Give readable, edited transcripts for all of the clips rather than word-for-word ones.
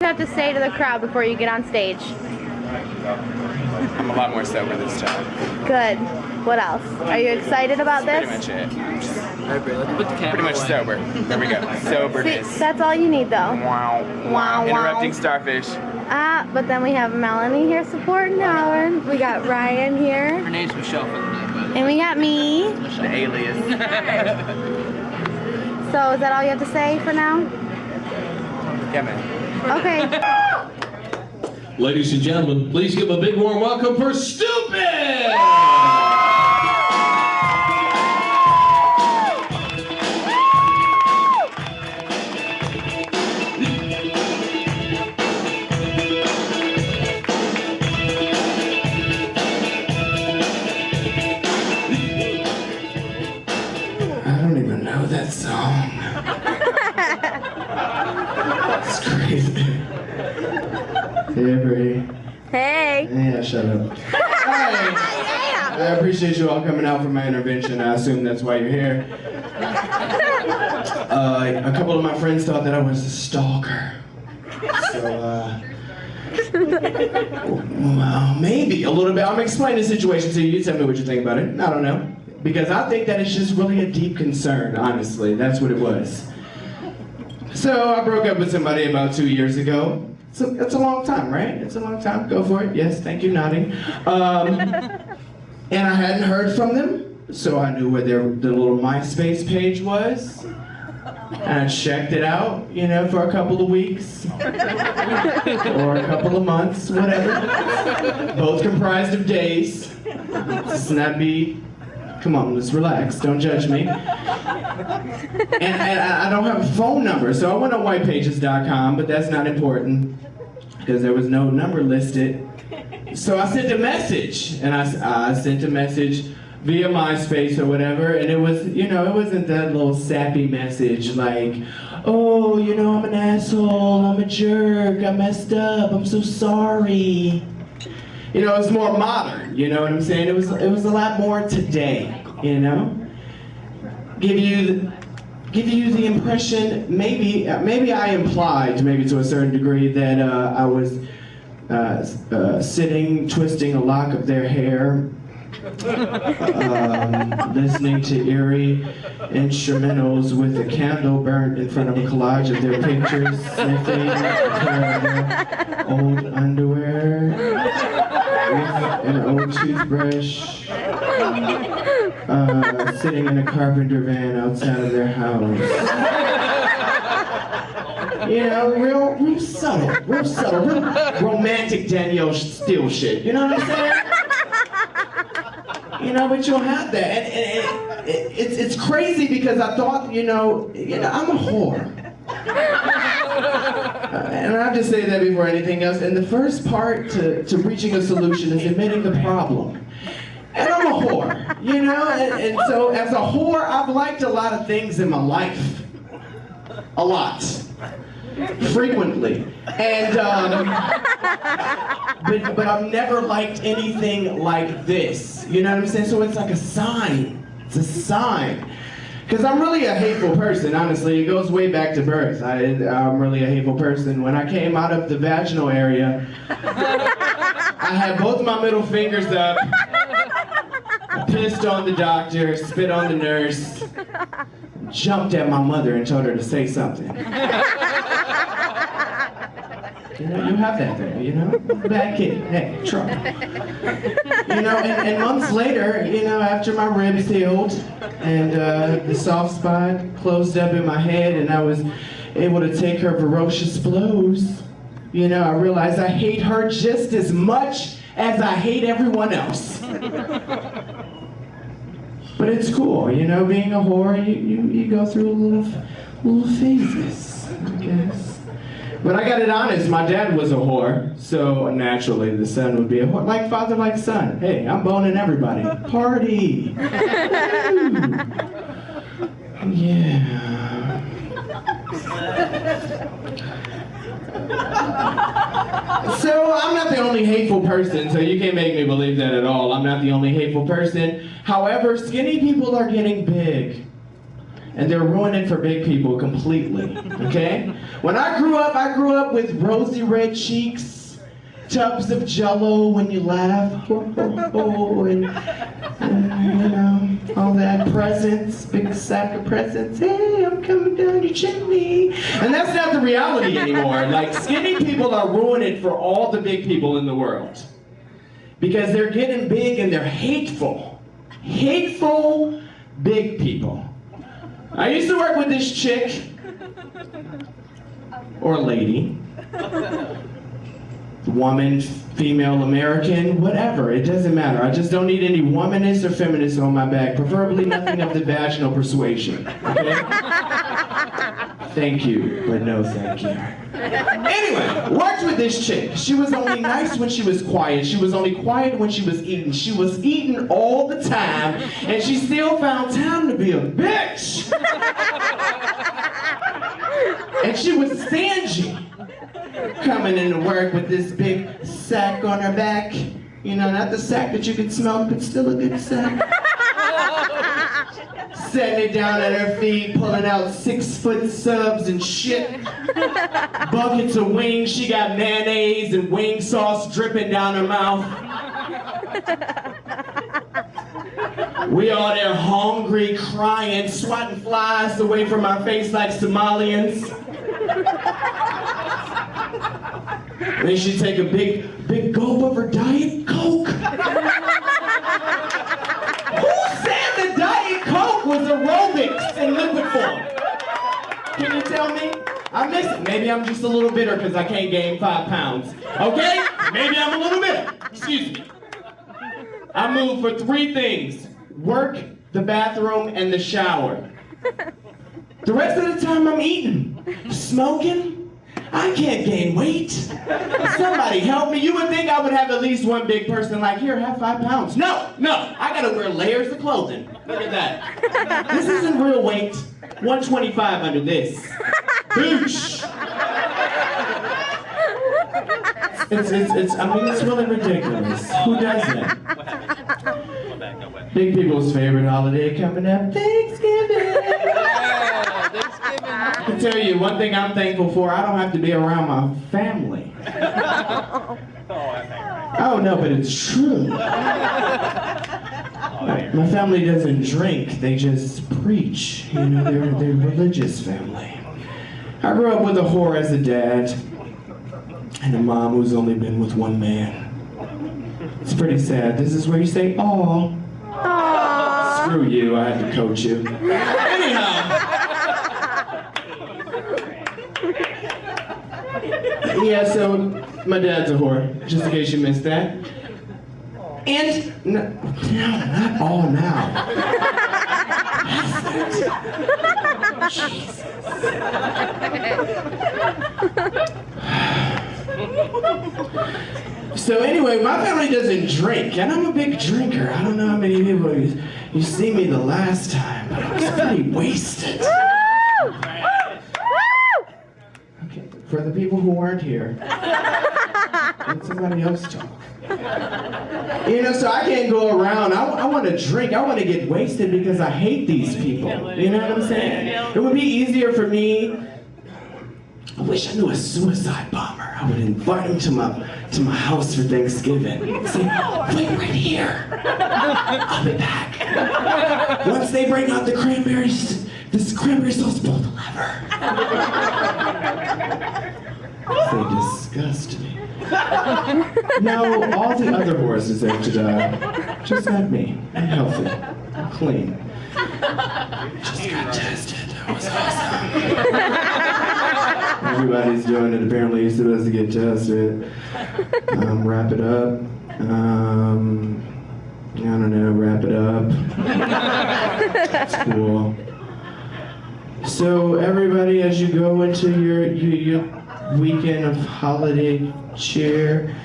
You have to say to the crowd before you get on stage. I'm a lot more sober this time. Good. What else? Are you excited about this? Pretty much it. Pretty much sober. There we go. Soberness. See, that's all you need though. Wow. Wow. Interrupting starfish. But then we have Melanie here supporting Howard. We got Ryan here. Her name's Michelle for the night. And we got me. The alias. So is that all you have to say for now? Yeah, man. Okay. Ladies and gentlemen, please give a big warm welcome for Stupid! I don't even know that song. It's crazy. Hey, Brady. Hey. Yeah, shut up. Hi. I appreciate you all coming out for my intervention. I assume that's why you're here. A couple of my friends thought that I was a stalker. So, well, maybe a little bit. I'm explaining the situation to you. You tell me what you think about it. I don't know. Because I think that it's just really a deep concern, honestly. That's what it was. So, I broke up with somebody about 2 years ago. It's a long time, right? It's a long time. Go for it. Yes, thank you, nodding. And I hadn't heard from them, so I knew where the little MySpace page was. And I checked it out, you know, for a couple of weeks. Or a couple of months, whatever. Both comprised of days. Let's not be... Come on, let's relax. Don't judge me. And I don't have a phone number, so I went on whitepages.com, but that's not important because there was no number listed. So I sent a message, and I sent a message via MySpace or whatever, and it was, you know, it wasn't that little sappy message like, oh, you know, I'm an asshole, I'm a jerk, I messed up, I'm so sorry. You know, it's more modern, you know what I'm saying? It was a lot more today, you know? Give you the impression, maybe I implied, maybe to a certain degree, that I was sitting, twisting a lock of their hair, listening to eerie instrumentals with a candle burnt in front of a collage of their pictures, sniffing their old underwear with an old toothbrush, sitting in a carpenter van outside of their house. You know, real subtle, real romantic Danielle Steele shit. You know what I'm saying? You know, but you'll have that, and it's crazy because I thought, you know, I'm a whore, and I just say that before anything else. And the first part to reaching a solution is admitting the problem. And I'm a whore, you know, and so as a whore, I've liked a lot of things in my life, a lot. Frequently, and but I've never liked anything like this. You know what I'm saying? So it's like a sign. It's a sign. Because I'm really a hateful person, honestly. It goes way back to birth. I'm really a hateful person. When I came out of the vaginal area, I had both my middle fingers up. I pissed on the doctor, spit on the nurse, jumped at my mother and told her to say something. You know, you have that there, you know? Bad kid, hey, trouble. You know, and months later, you know, after my ribs healed and the soft spot closed up in my head and I was able to take her ferocious blows, you know, I realized I hate her just as much as I hate everyone else. But it's cool, you know, being a whore, you go through little phases, I guess. But I got it honest, my dad was a whore, so naturally the son would be a whore. Like father, like son. Hey, I'm boning everybody. Party! Yeah. So I'm not the only hateful person, so you can't make me believe that at all. I'm not the only hateful person. However, skinny people are getting big. and they're ruining it for big people completely, okay? When I grew up with rosy red cheeks, tubs of Jell-O when you laugh, and you know, all that, presents, big sack of presents. Hey, I'm coming down your chimney. And that's not the reality anymore. Like, skinny people are ruining it for all the big people in the world. Because they're getting big and they're hateful. Hateful big people. I used to work with this chick, or lady, woman, female, American, whatever, it doesn't matter. I just don't need any womanists or feminists on my back, preferably nothing of the vaginal persuasion, okay? Thank you, but no thank you. Anyway, worked with this chick. She was only nice when she was quiet. She was only quiet when she was eating. She was eating all the time, and she still found time to be a bitch. And she was stingy. Coming into work with this big sack on her back. You know, not the sack that you can smell, but still a good sack. Setting it down at her feet, pulling out 6-foot subs and shit. Buckets of wings, she got mayonnaise and wing sauce dripping down her mouth. We all there hungry, crying, swatting flies away from our face like Somalians. Then she'd take a big gulp of her Diet Coke. Who said the Diet Coke was aerobics in liquid form? Can you tell me? I miss it. Maybe I'm just a little bitter because I can't gain 5 pounds. Okay? Maybe I'm a little bitter. Excuse me. I move for 3 things. Work, the bathroom, and the shower. The rest of the time I'm eating, smoking. I can't gain weight. Somebody help me. You would think I would have at least one big person like, here, have 5 pounds. No, I gotta wear layers of clothing. Look at that. This isn't real weight. 125 under this. Boosh. It's really ridiculous. Who does that? Big people's favorite holiday coming up, Thanksgiving. I can tell you one thing I'm thankful for, I don't have to be around my family. Oh no, but it's true. My family doesn't drink, they just preach. You know, they're a religious family. I grew up with a whore as a dad, and a mom who's only been with one man. It's pretty sad. This is where you say, "Aw." Screw you, I had to coach you. Anyhow. Yeah, so my dad's a whore, just in case you missed that. And, no, not all now. Jesus. So anyway, my family doesn't drink, and I'm a big drinker. I don't know how many people you see me the last time, but I was pretty wasted. Okay, for the people who weren't here, let somebody else talk. You know, so I can't go around. I want to drink. I want to get wasted because I hate these people. You know what I'm saying? It would be easier for me. I wish I knew a suicide bomber. I would invite him to my house for Thanksgiving. Say, wait right here. I'll be back. Once they bring out the cranberries, this cranberry sauce, pull the lever. They disgust me. No, all the other whores deserve to die. Just not me. I'm healthy. I'm clean. Just got tested. That was awesome. Everybody's doing it. Apparently you're supposed to get tested. Wrap it up. I don't know, wrap it up. That's cool. So everybody, as you go into your weekend of holiday cheer,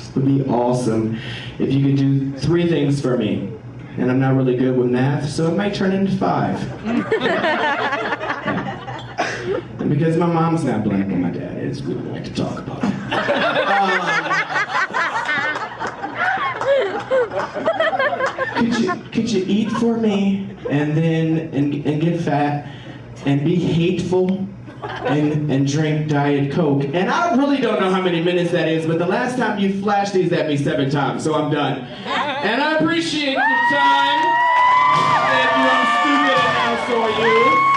it would be awesome if you could do 3 things for me. And I'm not really good with math, so it might turn into 5. And because my mom's not black and my dad is, we don't like to talk about it. could you eat for me and then and get fat and be hateful and drink Diet Coke? And I really don't know how many minutes that is, but the last time you flashed these at me 7 times, so I'm done. And I appreciate your time. Thank you, I'm stupid and now so are you.